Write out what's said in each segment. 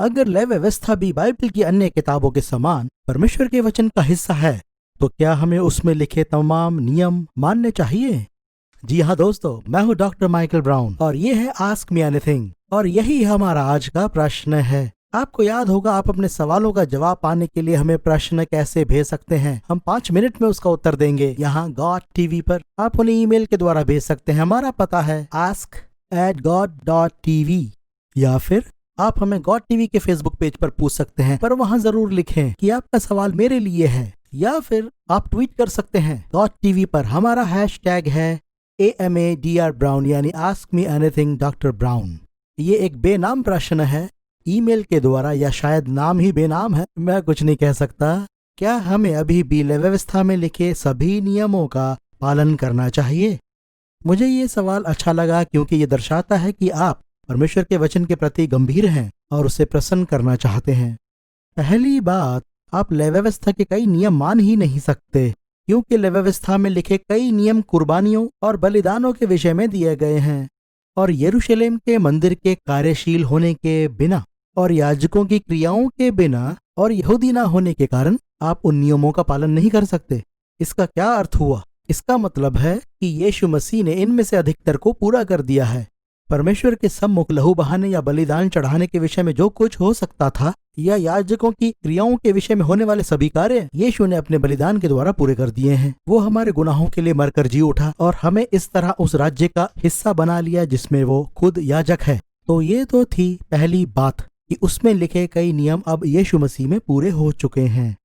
अगर लय व्यवस्था भी बाइबल की अन्य किताबों के समान परमेश्वर के वचन का हिस्सा है, तो क्या हमें उसमें लिखे तमाम नियम मानने चाहिए? जी हाँ दोस्तों, मैं हूँ डॉक्टर माइकल ब्राउन और ये है आस्क मी एनीथिंग और यही हमारा आज का प्रश्न है। आपको याद होगा, आप अपने सवालों का जवाब पाने के लिए हमें प्रश्न कैसे भेज सकते हैं। हम 5 मिनट में उसका उत्तर देंगे यहाँ गॉड टीवी पर। आप उन्हें ईमेल के द्वारा भेज सकते हैं। हमारा पता है ask@god.tv या फिर आप हमें गॉड टीवी के फेसबुक पेज पर पूछ सकते हैं, पर वहाँ जरूर लिखें कि आपका सवाल मेरे लिए है। या फिर आप ट्वीट कर सकते हैं गॉड टीवी पर। हमारा हैशटैग है AMADR Brown यानी ask me anything doctor brown. ये एक बेनाम प्रश्न है ईमेल के द्वारा, या शायद नाम ही बेनाम है, मैं कुछ नहीं कह सकता। क्या हमें अभी भी लय व्यवस्था में लिखे सभी नियमों का पालन करना चाहिए? मुझे ये सवाल अच्छा लगा क्योंकि ये दर्शाता है कि आप परमेश्वर के वचन के प्रति गंभीर हैं और उसे प्रसन्न करना चाहते हैं। पहली बात, आप लय व्यवस्था के कई नियम मान ही नहीं सकते क्योंकि लय व्यवस्था में लिखे कई नियम कुर्बानियों और बलिदानों के विषय में दिए गए हैं, और यरूशलेम के मंदिर के कार्यशील होने के बिना और याजकों की क्रियाओं के बिना और यहूदी ना होने के कारण आप उन नियमों का पालन नहीं कर सकते। इसका क्या अर्थ हुआ? इसका मतलब है कि यीशु मसीह ने इनमें से अधिकतर को पूरा कर दिया है। परमेश्वर के सम्मुख लहू बहाने या बलिदान चढ़ाने के विषय में जो कुछ हो सकता था, या याजकों की क्रियाओं के विषय में होने वाले सभी कार्य यीशु ने अपने बलिदान के द्वारा पूरे कर दिए हैं। वो हमारे गुनाहों के लिए मरकर जी उठा और हमें इस तरह उस राज्य का हिस्सा बना लिया जिसमें वो खुद याजक है। तो ये तो थी पहली बात कि उसमें लिखे कई नियम अब यीशु मसीह में पूरे हो चुके हैं।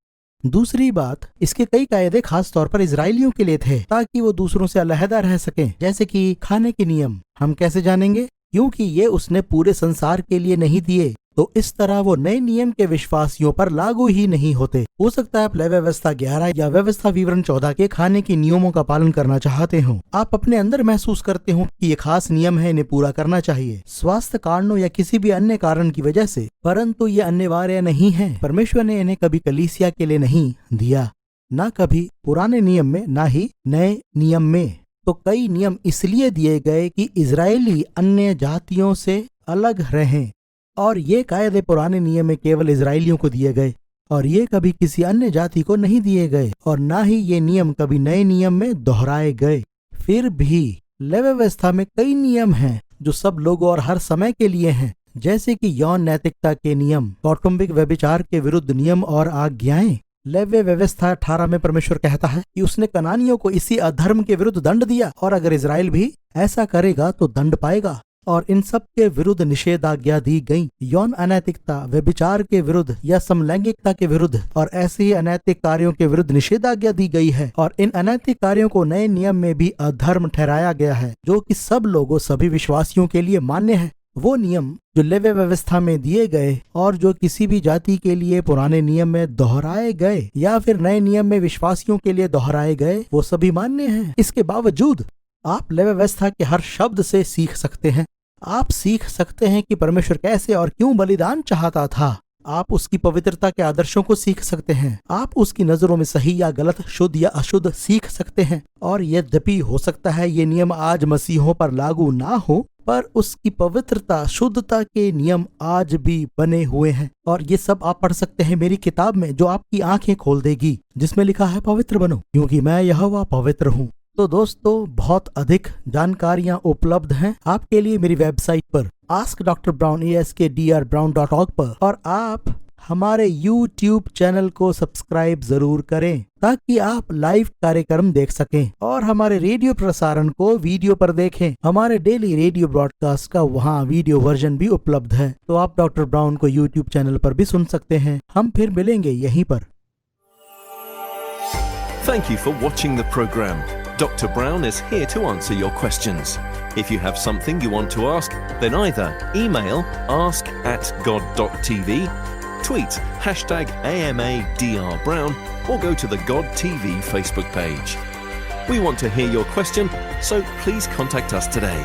दूसरी बात, इसके कई कायदे खास तौर पर इजरायलियों के लिए थे ताकि वो दूसरों से अलहदा रह सकें, जैसे कि खाने के नियम। हम कैसे जानेंगे? क्योंकि ये उसने पूरे संसार के लिए नहीं दिए, तो इस तरह वो नए नियम के विश्वासियों पर लागू ही नहीं होते। हो सकता है आप लय व्यवस्था 11 या व्यवस्था विवरण 14 के खाने के नियमों का पालन करना चाहते हो। आप अपने अंदर महसूस करते हो कि ये खास नियम है, इन्हें पूरा करना चाहिए, स्वास्थ्य कारणों या किसी भी अन्य कारण की वजह से, परंतु ये अनिवार्य नहीं है। परमेश्वर ने इन्हें कभी कलीसिया के लिए नहीं दिया, न कभी पुराने नियम में, न ही नए नियम में। तो कई नियम इसलिए दिए गए कि इजरायली अन्य जातियों से अलग रहें, और ये कायदे पुराने नियम में केवल इजरायलियों को दिए गए और ये कभी किसी अन्य जाति को नहीं दिए गए, और ना ही ये नियम कभी नए नियम में दोहराए गए। फिर भी लय व्यवस्था में कई नियम हैं जो सब लोगों और हर समय के लिए हैं, जैसे कि यौन नैतिकता के नियम, कौटुंबिक व्यभिचार के विरुद्ध नियम और आज्ञाएं। लेव्य व्यवस्था 18 में परमेश्वर कहता है कि उसने कनानियों को इसी अधर्म के विरुद्ध दंड दिया, और अगर इजराइल भी ऐसा करेगा तो दंड पाएगा। और इन सब के विरुद्ध निषेधाज्ञा दी गई। यौन अनैतिकता, व्यभिचार के विरुद्ध या समलैंगिकता के विरुद्ध और ऐसे ही अनैतिक कार्यों के विरुद्ध निषेधाज्ञा दी गई है, और इन अनैतिक कार्यों को नए नियम में भी अधर्म ठहराया गया है, जो कि सब लोगों, सभी विश्वासियों के लिए मान्य है। वो नियम जो लेव्य व्यवस्था में दिए गए और जो किसी भी जाति के लिए पुराने नियम में दोहराए गए या फिर नए नियम में विश्वासियों के लिए दोहराए गए, वो सभी मान्य हैं। इसके बावजूद आप लेव्य व्यवस्था के हर शब्द से सीख सकते हैं। आप सीख सकते हैं कि परमेश्वर कैसे और क्यों बलिदान चाहता था। आप उसकी पवित्रता के आदर्शों को सीख सकते हैं। आप उसकी नजरों में सही या गलत, शुद्ध या अशुद्ध सीख सकते हैं। और यद्यपि हो सकता है ये नियम आज मसीहों पर लागू ना हो, पर उसकी पवित्रता, शुद्धता के नियम आज भी बने हुए हैं। और ये सब आप पढ़ सकते हैं मेरी किताब में, जो आपकी आंखें खोल देगी, जिसमें लिखा है पवित्र बनो क्योंकि मैं यहोवा पवित्र हूँ। तो दोस्तों, बहुत अधिक जानकारियां उपलब्ध हैं आपके लिए मेरी वेबसाइट पर askdrbrown askdrbrown.org पर, और आप हमारे YouTube चैनल को सब्सक्राइब जरूर करें ताकि आप लाइव कार्यक्रम देख सकें और हमारे रेडियो प्रसारण को वीडियो पर देखें। हमारे डेली रेडियो ब्रॉडकास्ट का वहाँ वीडियो वर्जन भी उपलब्ध है, तो आप डॉक्टर ब्राउन को YouTube चैनल पर भी सुन सकते हैं। हम फिर मिलेंगे यहीं पर। Thank you for watching the program. Dr. Brown is here to answer your questions. If you have something you want to ask, then either email ask@god.tv, tweet #AMADRBrown, or go to the God TV Facebook page. We want to hear your question, so please contact us today.